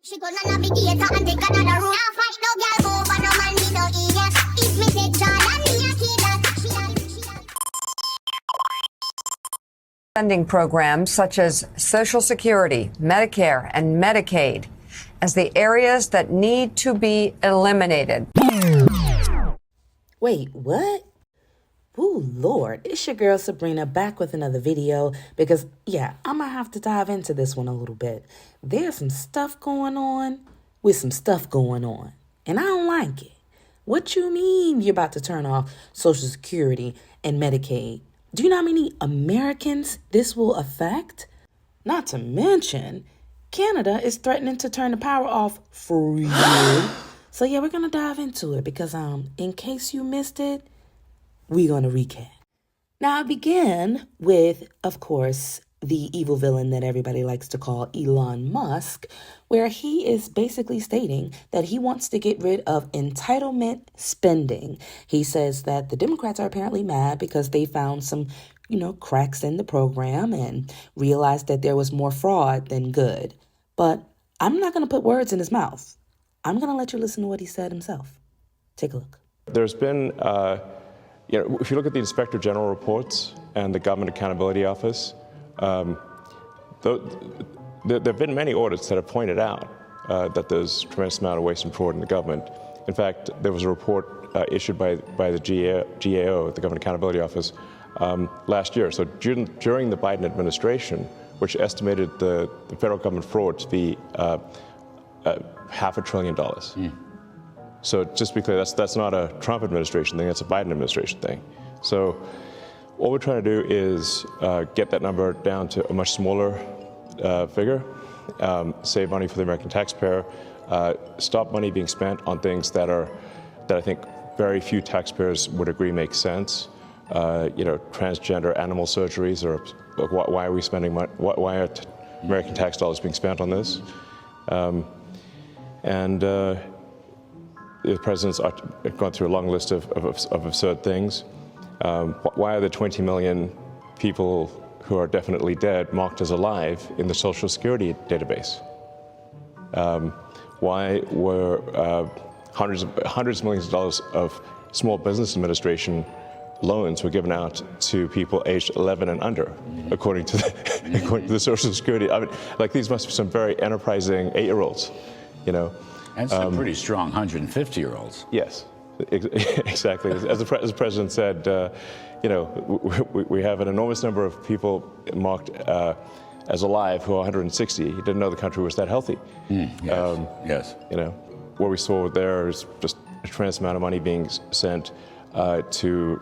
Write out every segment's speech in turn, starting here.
She gonna navigate and take another route. Now fight no girl over no man me no ear. If me take Jordan, me a kid that. Funding programs such as Social Security, Medicare, and Medicaid as the areas that need to be eliminated. Wait, what? Ooh, Lord, it's your girl Sabrina back with another video because, yeah, I'm going to have to dive into this one a little bit. There's some stuff going on with some stuff going on, and I don't like it. What you mean you're about to turn off Social Security and Medicaid? Do you know how many Americans this will affect? Not to mention, Canada is threatening to turn the power off for you. So, yeah, we're going to dive into it because, in case you missed it, we're going to recap. Now, I begin with, of course, the evil villain that everybody likes to call Elon Musk, where he is basically stating that he wants to get rid of entitlement spending. He says that the Democrats are apparently mad because they found some, cracks in the program and realized that there was more fraud than good. But I'm not going to put words in his mouth. I'm going to let you listen to what he said himself. Take a look. There's been... if you look at the Inspector General reports and the Government Accountability Office, there have been many audits that have pointed out that there's a tremendous amount of waste and fraud in the government. In fact, there was a report issued by the GAO, the Government Accountability Office, last year. So during the Biden administration, which estimated the federal government fraud to be $500 billion. So just to be clear, that's not a Trump administration thing, that's a Biden administration thing. So all we're trying to do is get that number down to a much smaller figure, save money for the American taxpayer, stop money being spent on things that I think very few taxpayers would agree make sense. Transgender animal surgeries, or why are we spending money? Why are American tax dollars being spent on this? The president's gone through a long list of absurd things. Why are the 20 million people who are definitely dead marked as alive in the Social Security database? Why were hundreds of millions of dollars of Small Business Administration loans were given out to people aged 11 and under, according to the Social Security? I mean, these must be some very enterprising 8-year-olds, And some pretty strong 150-year-olds. Yes, exactly. As the president said, we have an enormous number of people marked as alive who are 160. He didn't know the country was that healthy. Yes. What we saw there is just a tremendous amount of money being sent to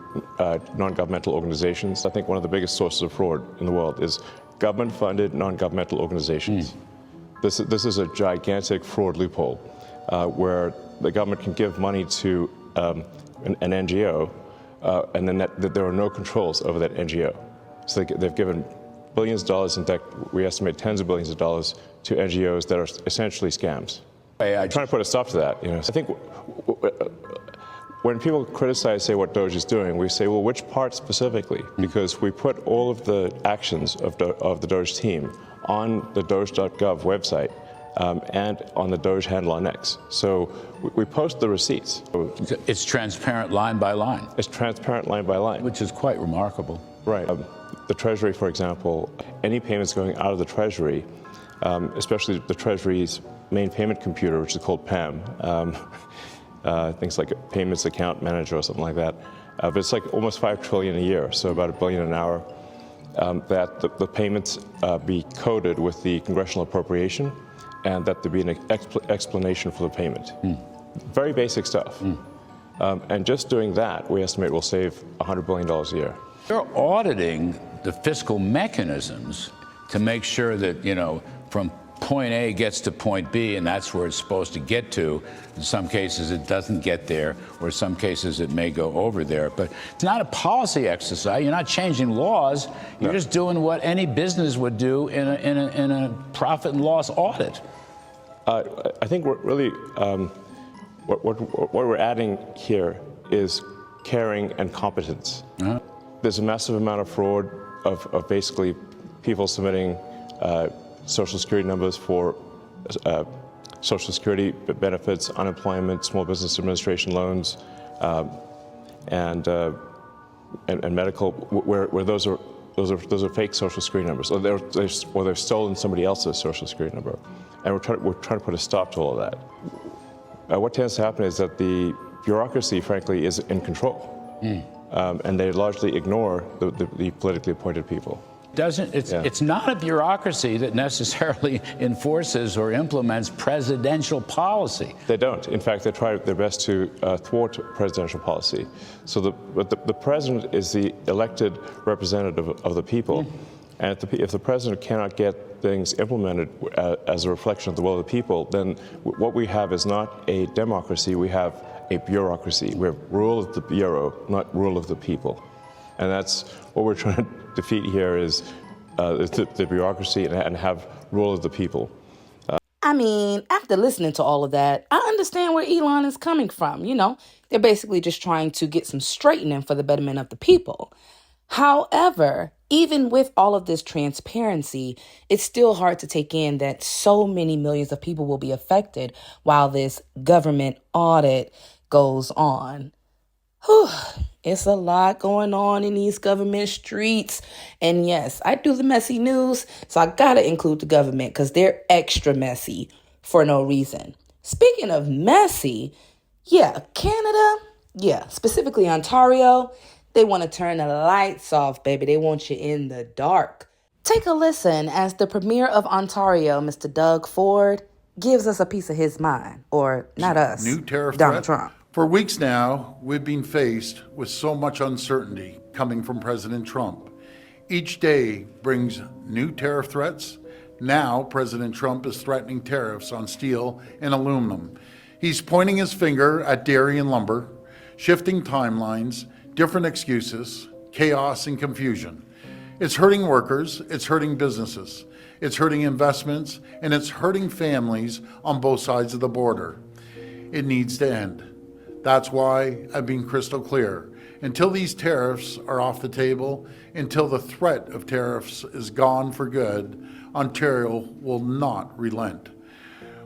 non-governmental organizations. I think one of the biggest sources of fraud in the world is government-funded non-governmental organizations. This is a gigantic fraud loophole where the government can give money to an NGO and then that there are no controls over that NGO. So they've given billions of dollars, in fact, we estimate tens of billions of dollars to NGOs that are essentially scams. I'm trying to put a stop to that. I think when people criticize, say, what Doge is doing, we say, well, which part specifically? Because we put all of the actions of the Doge team on the Doge.gov website and on the Doge handle on X. So we post the receipts. It's transparent line by line. It's transparent line by line. Which is quite remarkable. Right. The Treasury, for example, any payments going out of the Treasury, especially the Treasury's main payment computer, which is called PAM, things like a payments account manager or something like that, but it's like almost $5 trillion a year, so about $1 billion an hour. That the payments be coded with the congressional appropriation and that there be an explanation for the payment. Very basic stuff. And just doing that, we estimate will save $100 billion a year. They're auditing the fiscal mechanisms to make sure that, from point A gets to point B, and that's where it's supposed to get to. In some cases, it doesn't get there, or in some cases, it may go over there. But it's not a policy exercise. You're not changing laws. You're just doing what any business would do in a profit and loss audit. I think we're really what we're adding here is caring and competence. There's a massive amount of fraud of basically people submitting Social Security numbers for Social Security benefits, unemployment, Small Business Administration loans, and medical, where those are fake Social Security numbers, or they're stolen somebody else's Social Security number, and we're trying to put a stop to all of that. What tends to happen is that the bureaucracy, frankly, is in control, and they largely ignore the politically appointed people. It's not a bureaucracy that necessarily enforces or implements presidential policy. They don't. In fact, they try their best to thwart presidential policy. So the president is the elected representative of the people. And if the president cannot get things implemented as a reflection of the will of the people, then what we have is not a democracy, we have a bureaucracy. We have rule of the bureau, not rule of the people. And that's what we're trying to defeat here is the bureaucracy and have rule of the people. I mean, after listening to all of that, I understand where Elon is coming from. You know, they're basically just trying to get some straightening for the betterment of the people. However, even with all of this transparency, it's still hard to take in that so many millions of people will be affected while this government audit goes on. Whew. It's a lot going on in these government streets. And yes, I do the messy news, so I gotta include the government because they're extra messy for no reason. Speaking of messy, Canada, specifically Ontario, they want to turn the lights off, baby. They want you in the dark. Take a listen as the Premier of Ontario, Mr. Doug Ford, gives us a piece of his mind. Or not us, New tariff Donald threat. Trump. For weeks now, we've been faced with so much uncertainty coming from President Trump. Each day brings new tariff threats. Now, President Trump is threatening tariffs on steel and aluminum. He's pointing his finger at dairy and lumber, shifting timelines, different excuses, chaos and confusion. It's hurting workers, it's hurting businesses, it's hurting investments, and it's hurting families on both sides of the border. It needs to end. That's why I've been crystal clear. Until these tariffs are off the table, until the threat of tariffs is gone for good, Ontario will not relent.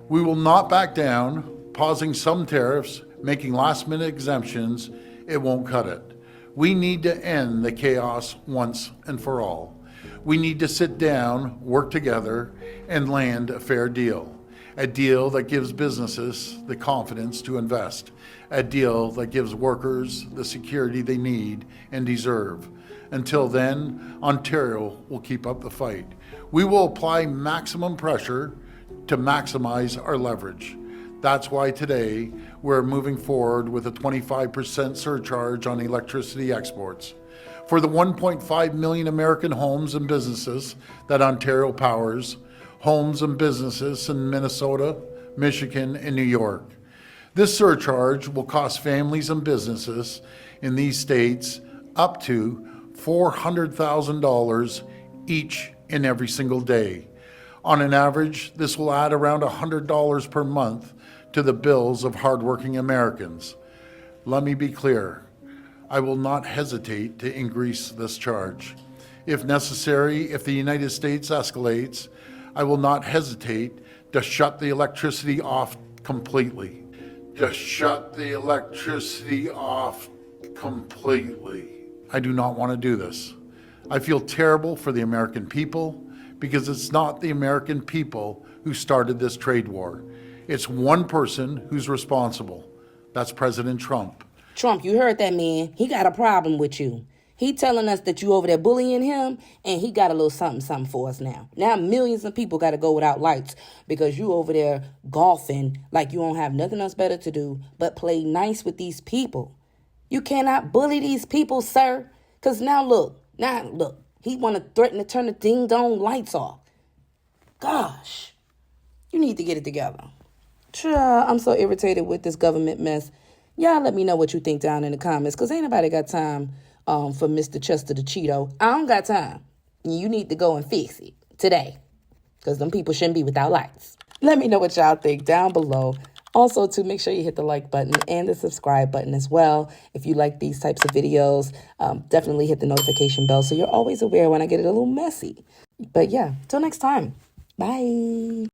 We will not back down, pausing some tariffs, making last-minute exemptions. It won't cut it. We need to end the chaos once and for all. We need to sit down, work together, and land a fair deal. A deal that gives businesses the confidence to invest. A deal that gives workers the security they need and deserve. Until then, Ontario will keep up the fight. We will apply maximum pressure to maximize our leverage. That's why today we're moving forward with a 25% surcharge on electricity exports. For the 1.5 million American homes and businesses that Ontario powers, homes and businesses in Minnesota, Michigan, and New York. This surcharge will cost families and businesses in these states up to $400,000 each and every single day. On an average, this will add around $100 per month to the bills of hardworking Americans. Let me be clear, I will not hesitate to increase this charge. If necessary, if the United States escalates, I will not hesitate to shut the electricity off completely. To shut the electricity off completely. I do not want to do this. I feel terrible for the American people because it's not the American people who started this trade war. It's one person who's responsible. That's President Trump. Trump, you heard that man. He got a problem with you. He telling us that you over there bullying him, and he got a little something for us now. Now millions of people got to go without lights because you over there golfing like you don't have nothing else better to do but play nice with these people. You cannot bully these people, sir, because now look, he want to threaten to turn the ding-dong lights off. Gosh, you need to get it together. I'm so irritated with this government mess. Y'all let me know what you think down in the comments because ain't nobody got time for Mr. Chester the Cheeto. I don't got time. You need to go and fix it today because them people shouldn't be without lights. Let me know what y'all think down below. Also, to make sure you hit the like button and the subscribe button as well. If you like these types of videos, definitely hit the notification bell so you're always aware when I get it a little messy. But yeah, till next time. Bye.